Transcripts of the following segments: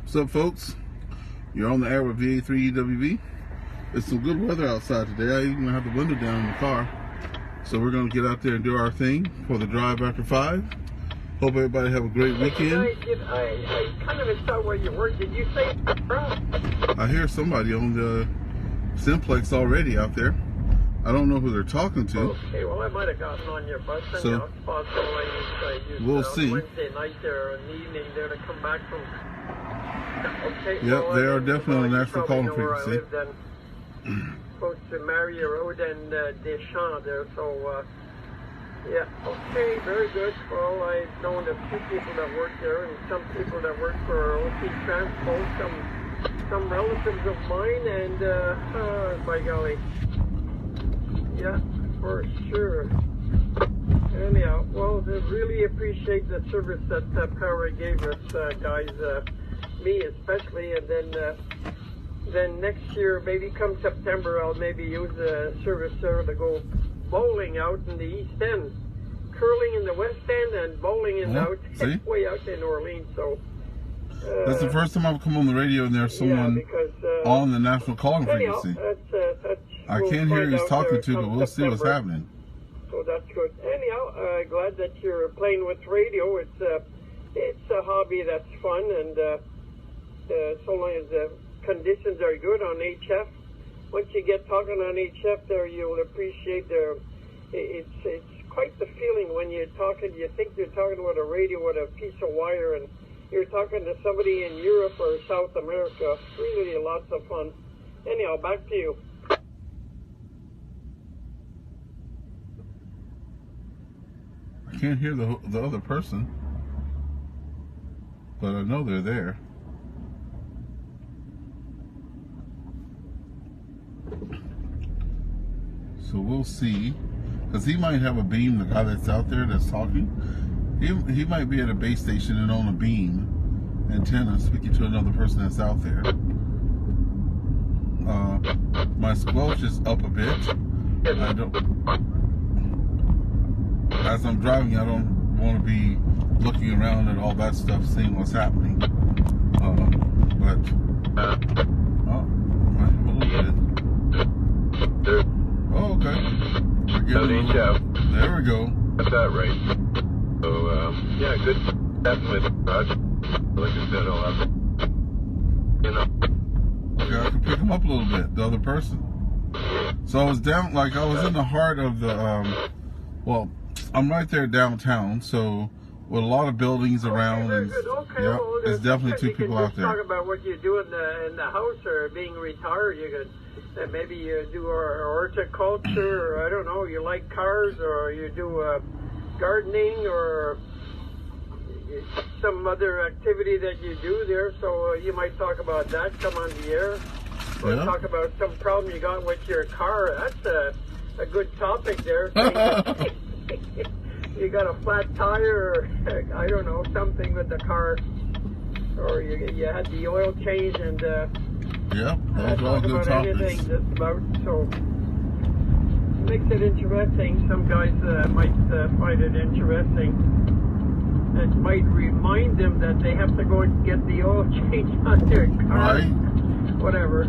What's up, folks? You're on the air with VA3EWV. It's some good weather outside today. I even have the window down in the car. So we're going to get out there and do our thing for the drive after 5. Hope everybody have a great weekend. I kind of missed out where you were. Did you say I hear somebody on the Simplex already out there. I don't know who they're talking to. Okay, well, I might have gotten on your bus. And So, I used we'll see. Wednesday night there in the evening there to come back from. Okay. Yep, well, they are definitely on national calling frequency. Close to Marie Road and Deschamps there, so yeah, okay, very good. Well, I've known a few people that work there and some people that work for OC Transport, some relatives of mine, and by golly, yeah, for sure. Anyhow, well, I really appreciate the service that Power gave us, guys, me especially, and then next year, maybe come September, I'll maybe use the service there to go bowling out in the East End, curling in the West End, and bowling in way out in Orleans. So that's the first time I've come on the radio and there's someone on the national calling frequency. I can't hear who he's talking to, but we'll see what's happening. So that's good. Anyhow, glad that you're playing with radio. It's a hobby that's fun, and so long as the conditions are good on HF. Once you get talking on HF there, you'll appreciate it's quite the feeling when you're talking. You think you're talking with a radio with a piece of wire, and you're talking to somebody in Europe or South America. Really lots of fun. Anyhow, back to you. I can't hear the other person, but I know they're there. So we'll see, because he might have a beam, the guy that's out there that's talking. He might be at a base station and on a beam antenna speaking to another person that's out there. My squelch is up a bit. I don't, as I'm driving, I don't want to be looking around at all that stuff, seeing what's happening. But might have a little bit. Oh, okay. There we go. Got that right. So, yeah, good. Definitely, Roger. Like I said, I'll have, you know. Okay, I can pick him up a little bit, the other person. So I was down, like I was in the heart of the, well, I'm right there downtown, so with a lot of buildings around, and yeah, well, there's definitely two people out there. Talk about what you do in the house, or being retired. You could maybe you do horticulture, or I don't know. You like cars, or you do gardening, or some other activity that you do there. So you might talk about that. Come on the air, or talk about some problem you got with your car. That's a good topic there. You got a flat tire, or I don't know, something with the car, or you had the oil change, and yeah, those are all good topics. Anything just about, so makes it interesting. Some guys might find it interesting. It might remind them that they have to go and get the oil change on their car. Right. Whatever.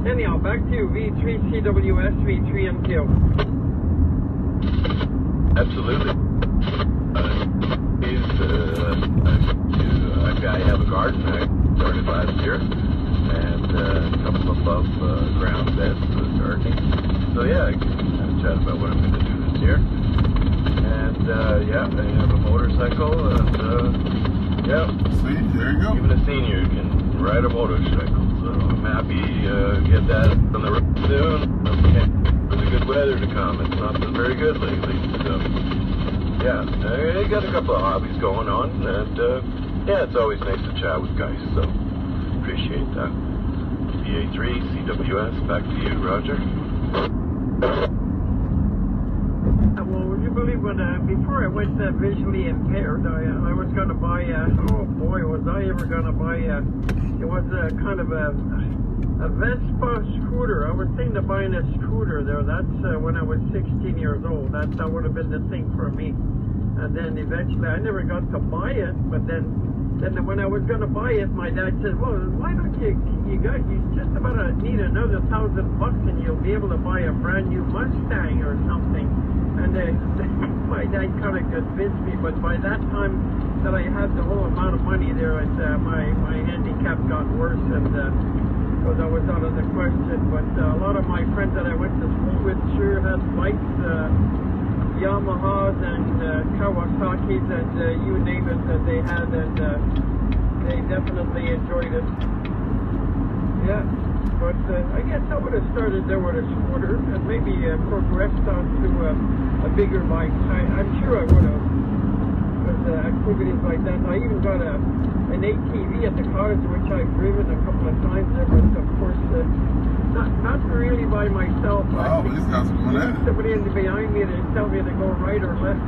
Anyhow, back to you, V3CWS, V3MTO. Absolutely. I have a garden. I started last year, and a couple of above ground beds for gardening. So yeah, I can chat about what I'm going to do this year. And yeah, I have a motorcycle, and yeah. See, there you go. Even a senior can ride a motorcycle. So I'm happy to get that on the road soon. Okay. For the good weather to come. It's not been very good lately. So yeah, I got a couple of hobbies going on, and yeah, it's always nice to chat with guys. So appreciate that. VA3 CWS, back to you, Roger. Well, would you believe when before I went visually impaired, I was going to buy oh boy, was I ever going to buy it was kind of a Vespa scooter. I was thinking of buying a scooter there. That's when I was 16 years old. That would have been the thing for me. And then eventually, I never got to buy it, but then then when I was going to buy it, my dad said, well, why don't you just about need another $1,000 and you'll be able to buy a brand new Mustang or something. And my dad kind of convinced me, but by that time that I had the whole amount of money there, my handicap got worse, and so that was out of the question. But a lot of my friends that I went to school with sure had bikes, Yamahas and Kawasaki's, and you name it that they had, and they definitely enjoyed it. Yeah, but I guess I would have started there with a scooter and maybe progressed on to a bigger bike. I'm sure I would have, because activities like that. I even got an ATV at the cottage, which I've driven a couple of times there, but of course, not really by myself. Wow, these guys are going at it. Somebody behind me to tell me to go right or left,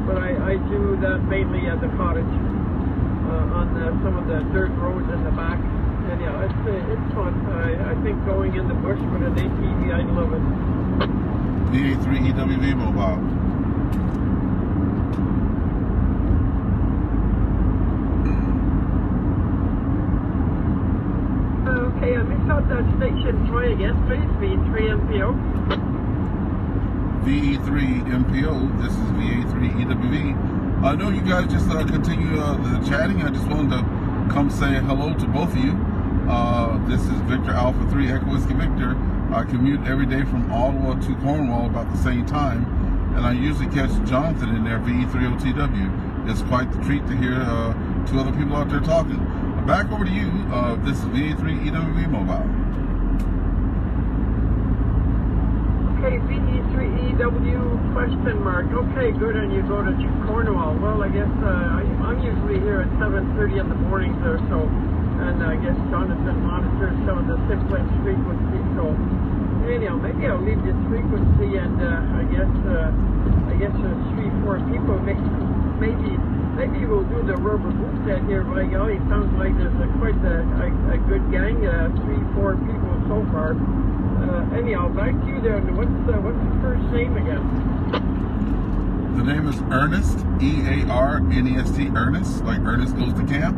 but I do that mainly at the cottage on some of the dirt roads in the back. And yeah, it's fun. I think going in the bush with an ATV, I love it. VA3 EWV mobile. Okay, I missed out that station. Try again, please. V3 MPO. VE3 MPO. This is VA3 EWV. I know you guys just continue the chatting. I just wanted to come say hello to both of you. This is Victor Alpha 3 Echo Whiskey Victor. I commute every day from Ottawa to Cornwall about the same time, and I usually catch Jonathan in there, VE3OTW. It's quite the treat to hear two other people out there talking. Back over to you. This is VA3 EWV Mobile. Okay, VE3EW question mark. Okay, good, and you go to Cornwall. Well, I guess I'm usually here at 7:30 in the mornings or so. And I guess Jonathan monitors some of the simplex frequency. So anyhow, maybe I'll leave this frequency, and I guess there's 3-4 people. Maybe we'll do the rubber boot set here. By golly, it sounds like there's quite a good gang, 3-4 people so far. Anyhow, back to you there. What's the first name again? The name is Ernest, EARNEST, Ernest, like Ernest Goes to Camp.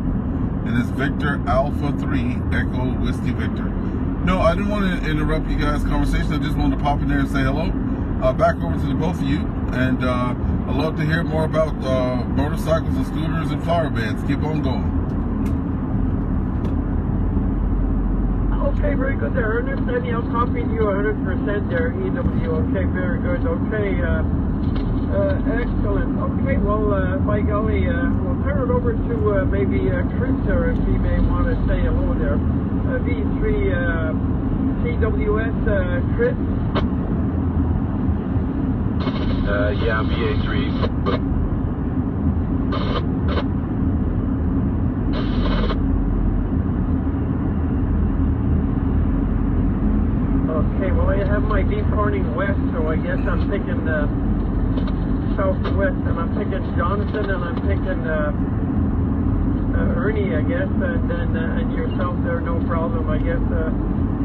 And it's Victor Alpha 3 Echo Whiskey Victor. No, I didn't want to interrupt you guys' conversation. I just wanted to pop in there and say hello. Back over to the both of you. And I'd love to hear more about motorcycles and scooters and flower beds. Keep on going. Okay, very good there, Ernest. Anyhow, copying you 100% there, EW. Okay, very good. Okay, excellent. Okay, well, by golly, we'll turn it over to maybe Chris, or if he may want to say hello there. V3 CWS, Chris? Yeah, VA3. Okay, well, I have my Deep Corning West, so I guess I'm picking Southwest, and I'm picking Jonathan, and I'm picking Ernie, I guess, and then and yourself there, no problem. I guess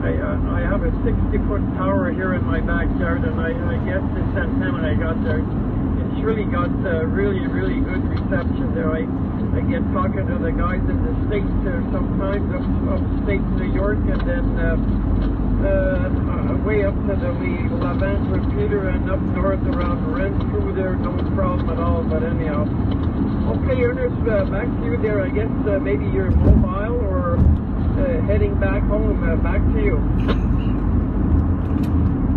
I have a 60-foot tower here in my backyard, and I guess this antenna I got there, it's really got really good reception there. I get talking to the guys in the States there sometimes, upstate New York, and then way up to the Lavant Repeater, and up north around Renfrew there, no problem at all. But anyhow, okay, Ernest, back to you there. I guess maybe you're mobile or heading back home. Back to you.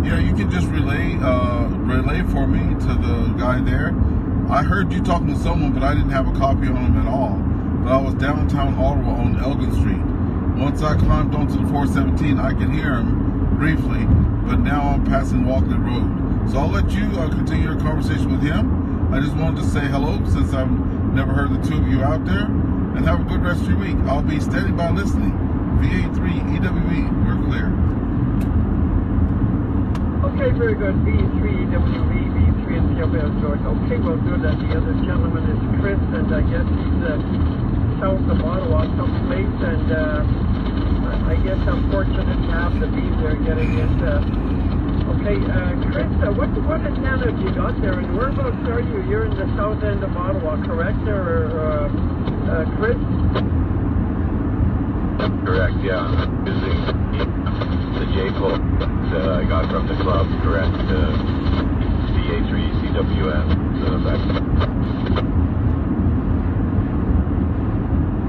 Yeah, you can just relay for me to the guy there. I heard you talking to someone, but I didn't have a copy on him at all. But I was downtown Ottawa on Elgin Street. Once I climbed onto the 417, I could hear him briefly, but now I'm passing Walkley Road. So I'll let you continue your conversation with him. I just wanted to say hello, since I've never heard the two of you out there, and have a good rest of your week. I'll be standing by listening. VA3 EWV, we're clear. Okay, very good. V3 EWV, V3 NCW, George. Okay, well, good. The other gentleman is Chris, and I guess he's south of Ottawa someplace, and I guess I'm fortunate to have the bees there getting it. Okay, Chris, what antenna have you got there, and whereabouts are you? You're in the south end of Ottawa, correct? Or Chris? Correct, yeah. Using the J-pole that I got from the club, correct, VA3CWN.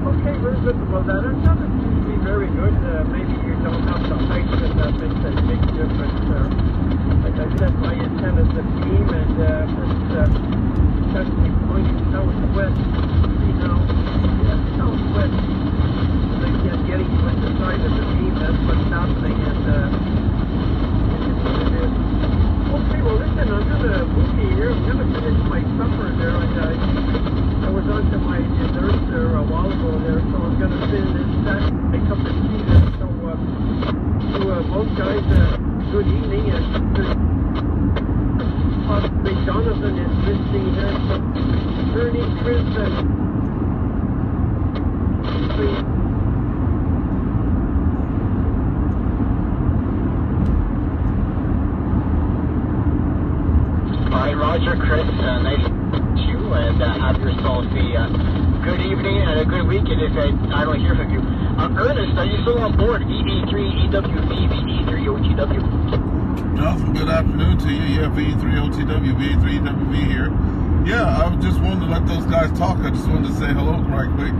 Okay, very good. Well, that doesn't seem to be very good. Maybe you don't have the height that makes a big difference. Like I said, my antenna's a beam, and it's technically pointing southwest. You know, yeah, southwest. So you can't get into the side of the beam. That's what's happening, and it is. Okay, well, listen, I'm gonna move here. I'm gonna finish my supper there, and I was onto my dessert there a while ago there, so I'm gonna finish that. I cup of tea there. So, to both guys, good evening, and possibly Jonathan is visiting here. So, Ernie, Chris, and Hi, Roger, Chris, nice to meet you, and have yourself a good evening and a good weekend if I don't hear from you. Ernest, are you still on board? VE3EWV, VE3OTW. Jonathan, good afternoon to you. Yeah, VE3OTW, VE3EWV here. Yeah, I just wanted to let those guys talk. I just wanted to say hello right quick.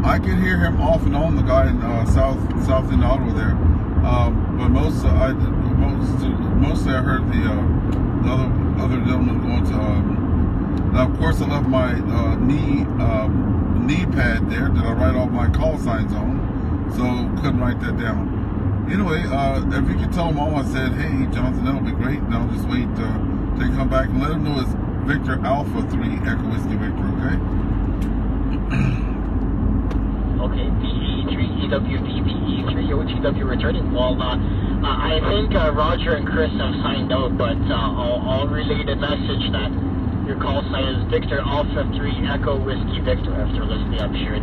I can hear him off and on, the guy in south in Ottawa there. But mostly I heard the other gentleman going to. Now, of course, I left my knee pad there that I write all my call signs on, so couldn't write that down. Anyway, if you could tell them all, I said, hey, Jonathan, that'll be great, and I'll just wait till they come back and let them know it's Victor Alpha 3 Echo Whiskey Victor, okay? Okay, VE3EWV, VE3OTW returning. Well, I think Roger and Chris have signed out, but I'll relay the message that your call sign is Victor Alpha 3 Echo Whiskey Victor. After listening, I'm sure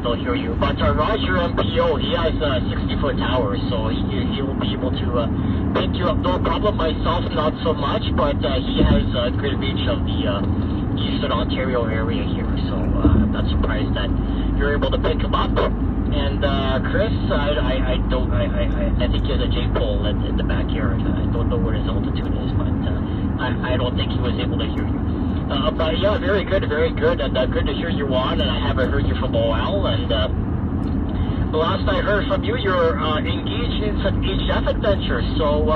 they'll hear you. But Roger MPO, he has a 60-foot tower, so he will be able to pick you up. No problem. Myself, not so much, but he has good reach of the Eastern Ontario area here, so I'm not surprised that you're able to pick him up. And Chris, I think he has a J-pole in the backyard. I don't know where his altitude is, but I don't think he was able to hear you. But yeah, very good, and good to hear you on, and I haven't heard you for a while, and the last I heard from you, you're engaged in some HF adventures, so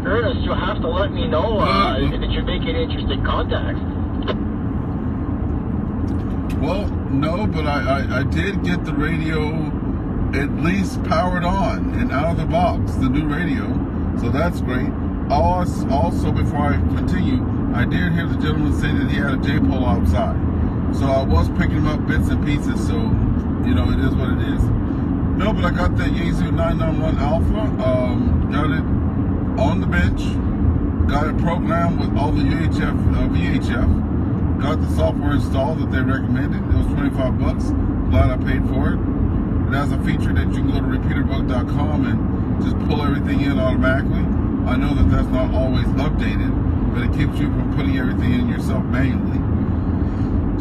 Ernest, you'll have to let me know that you're making interesting contacts. Well, no, but I did get the radio at least powered on and out of the box, the new radio, so that's great. Also, before I continue, I did hear the gentleman say that he had a J-pole outside, so I was picking him up bits and pieces, so, you know, it is what it is. No, but I got that Yaesu 991 Alpha, got it on the bench, got it programmed with all the VHF, got the software installed that they recommended. It was 25 bucks. Glad I paid for it. It has a feature that you can go to repeaterbug.com and just pull everything in automatically. I know that that's not always updated, but it keeps you from putting everything in yourself manually.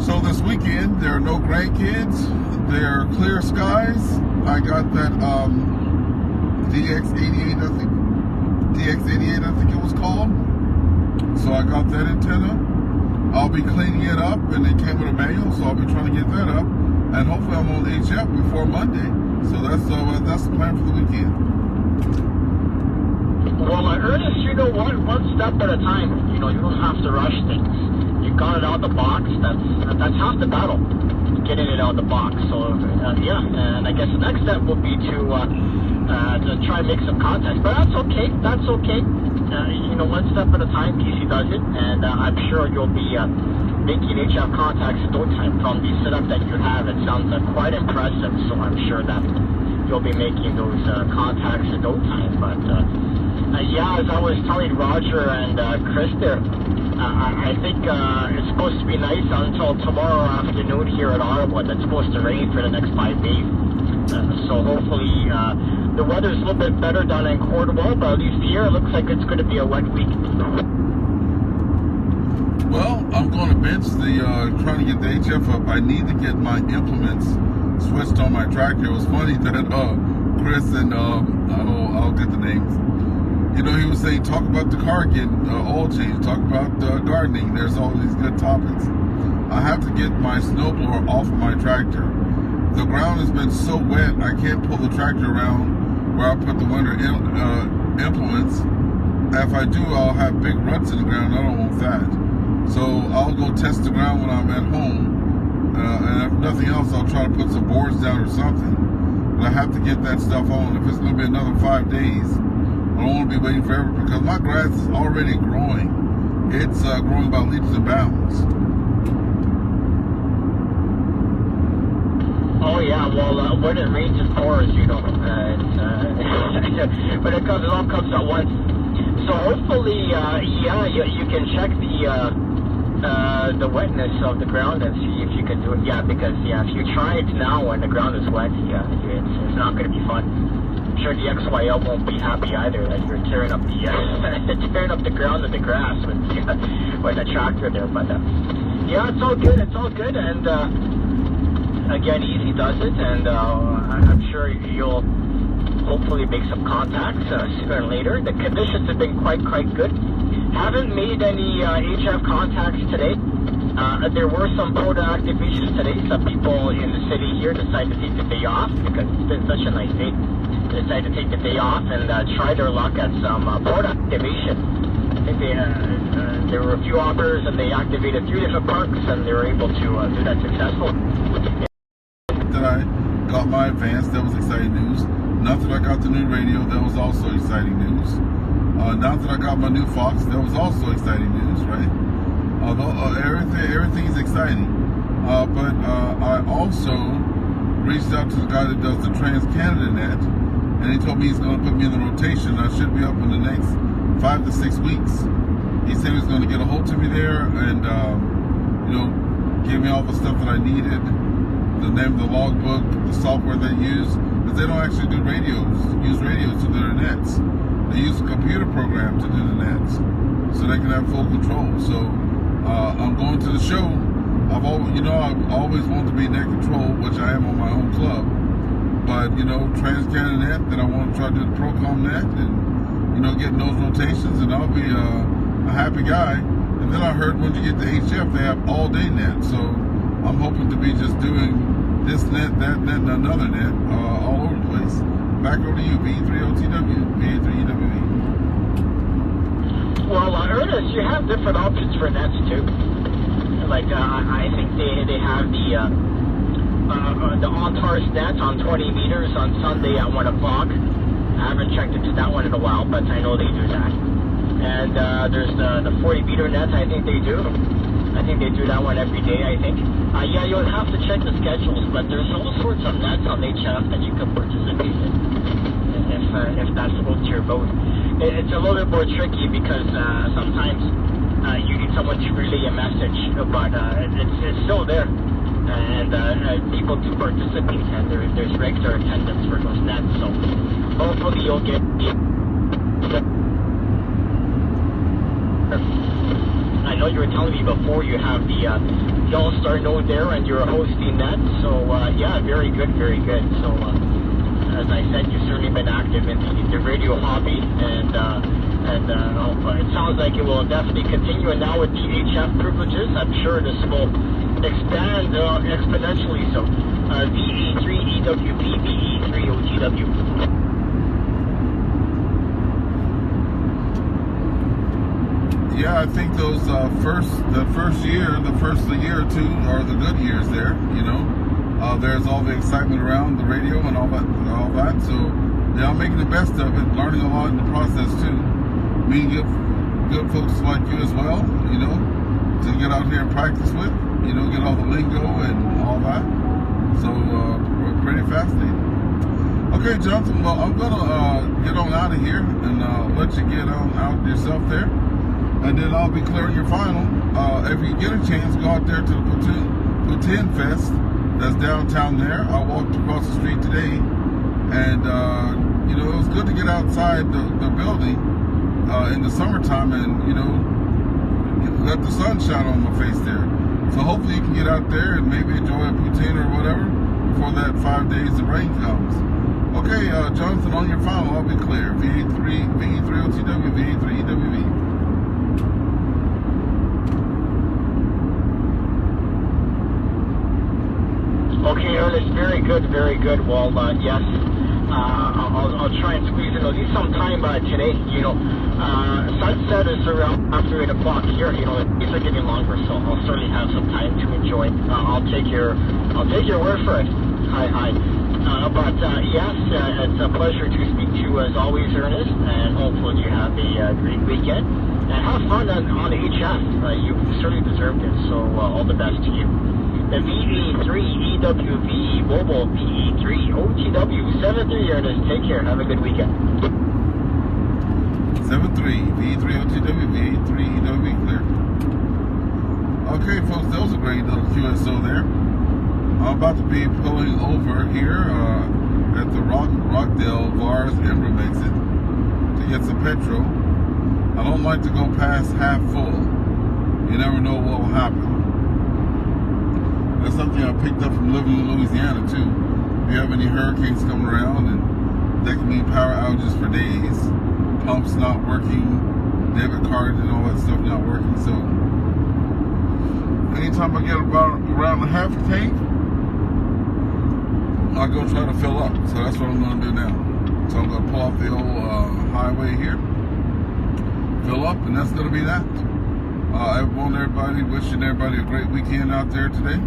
So this weekend, there are no grandkids. There are clear skies. I got that DX88, I think it was called. So I got that antenna. I'll be cleaning it up, and it came with a manual, so I'll be trying to get that up, and hopefully I'm on HF before Monday. So that's the plan for the weekend. Well, Ernest, you know what? One step at a time. You know, you don't have to rush things. You got it out of the box. That's half the battle, getting it out of the box. So yeah, and I guess the next step will be to try and make some contacts. But that's okay. That's okay. You know, one step at a time, PC does it, and I'm sure you'll be making HF contacts in no time. From the setup that you have, it sounds quite impressive, so I'm sure that you'll be making those contacts in no time. But yeah, as I was telling Roger and Chris there, I think it's supposed to be nice until tomorrow afternoon here in Ottawa. It's supposed to rain for the next 5 days. So hopefully the weather's a little bit better down in Cornwall, but at least here it looks like it's going to be a wet week. Well, I'm going to bench the, trying to get the HF up. I need to get my implements switched on my tractor. It was funny that Chris and, I'll get the names. You know, he was saying, talk about the car getting oil change, talk about gardening. There's all these good topics. I have to get my snowblower off of my tractor. The ground has been so wet, I can't pull the tractor around where I put the winter implements. If I do, I'll have big ruts in the ground. I don't want that. So I'll go test the ground when I'm at home. And if nothing else, I'll try to put some boards down or something. But I have to get that stuff on. If it's going to be another 5 days, I don't want to be waiting forever because my grass is already growing. It's growing by leaps and bounds. Oh yeah, well, when it rains, it pours, you know. But it all comes at once. So hopefully, yeah, you can check the wetness of the ground and see if you can do it. Yeah, because yeah, if you try it now when the ground is wet, yeah, it's not going to be fun. I'm sure the XYL won't be happy either that you're tearing up the tearing up the ground and the grass with the tractor there. But yeah, it's all good. It's all good, and again, Easy does it, and I'm sure you'll hopefully make some contacts sooner or later. The conditions have been quite good. Haven't made any HF contacts today. There were some POTA activations today. Some people in the city here decided to take the day off because it's been such a nice day. They decided to take the day off and try their luck at some POTA activation. I think there were a few offers and they activated 3 different parks and they were able to do that successfully. That I got my advance, that was exciting news. Now that I got the new radio, that was also exciting news. Now that I got my new Fox, that was also exciting news, right? Although everything is exciting. But I also reached out to the guy that does the Trans-Canada Net, and he told me he's going to put me in the rotation. I should be up in the next 5 to 6 weeks. He said he was going to get a hold of me there and, you know, give me all the stuff that I needed. The name of the logbook, the software they use, because they don't actually do use radios to do their nets. They use a computer program to do the nets, so they can have full control. So I'm going to the show. I've always wanted to be net control, which I am on my own club. But you know, Trans-Canada Net, then I want to try to do the Procom Net, and you know, getting those rotations, and I'll be a happy guy. And then I heard when you get the HF, they have all-day net. So I'm hoping to be just doing this net, that net, and another net all over the place. Back over to you, B30TW, B3EWE. Well, Ernest, you have different options for nets too. Like I think they have the on-Tars net on 20 meters on Sunday at 1 o'clock. I haven't checked into that one in a while, but I know they do that. And there's the 40 meter net, I think they do. I think they do that one every day, I think. Yeah, you'll have to check the schedules, but there's all sorts of nets on HF that you can participate in, if that's what your boat. It's a little bit more tricky because sometimes you need someone to relay a message, but it's still there. And people do participate, and there's regular attendance for those nets, so hopefully you'll get I know you were telling me before you have the All-Star node there and you're hosting that, so yeah, very good, very good. So as I said, you've certainly been active in the radio hobby, and it sounds like it will definitely continue. And now with the HF privileges, I'm sure this will expand exponentially. So VE3EWP, VE3OTW. Yeah, I think those the first year or two are the good years there. You know, there's all the excitement around the radio and all that. So yeah, I'm making the best of it, learning a lot in the process too. Meeting good folks like you as well. You know, to get out here and practice with. You know, get all the lingo and all that. So pretty fascinating. Okay, Jonathan. Well, I'm gonna get on out of here and let you get on out yourself there. And then I'll be clearing your final. If you get a chance, go out there to the Poutine Fest that's downtown there. I walked across the street today, and you know, it was good to get outside the building in the summertime and, you know, let the sun shine on my face there. So hopefully you can get out there and maybe enjoy a poutine or whatever before that 5 days of rain comes. Okay, Jonathan, on your phone, I'll be clear. VE3OTW, VE3EWV. Okay, Ernest, very good, very good. Well, yes, I'll try and squeeze in at least some time today. You know, sunset is around after 8 o'clock here. You know, these are getting longer, so I'll certainly have some time to enjoy. I'll take your word for it. Hi. But yes, it's a pleasure to speak to you as always, Ernest, and hopefully you have a great weekend. And have fun on HS. You certainly deserved it, so all the best to you. The VE3EWV Mobile VE3OTW 73 Ernest. Take care. Have a good weekend. 73 VE3OTW VE3EWV clear. Okay, folks, that was a great little QSO there. I'm about to be pulling over here at the Rockdale Vars Emblem exit to get some petrol. I don't like to go past half full. You never know what will happen. That's something I picked up from living in Louisiana too. If you have any hurricanes coming around, and that can mean power outages for days, pumps not working, debit cards and all that stuff not working. So anytime I get about around a half a tank, I'll go try to fill up. So that's what I'm going to do now. So I'm going to pull off the old highway here, fill up, and that's going to be that. I want everybody, wishing everybody a great weekend out there today.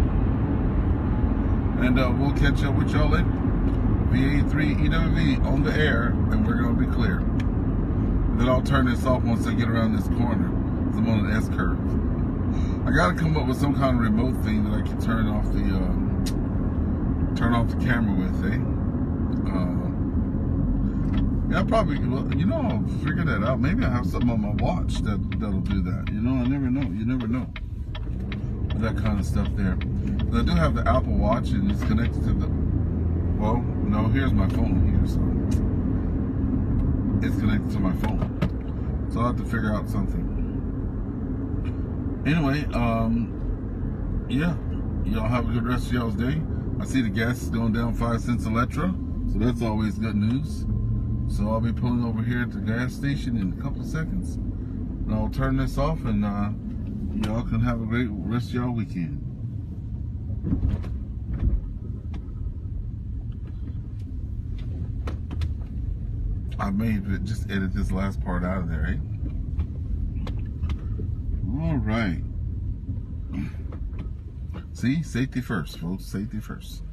And we'll catch up with y'all later. VA3EWV on the air, and we're going to be clear. Then I'll turn this off once I get around this corner. I'm on an S-curve. I got to come up with some kind of remote thing that I can turn off the camera with, eh? Yeah, probably. Well, you know, I'll figure that out. Maybe I have something on my watch that'll do that. You know, I never know. You never know. That kind of stuff there. But I do have the Apple Watch, and it's connected to the. Well, no. Here's my phone here, so it's connected to my phone. So I'll have to figure out something. Anyway, yeah. Y'all have a good rest of y'all's day. I see the gas is going down 5 cents a liter, so that's always good news. So I'll be pulling over here at the gas station in a couple of seconds. And I'll turn this off, and y'all can have a great rest of y'all weekend. I may just edit this last part out of there, eh? All right. See, safety first, folks. Safety first.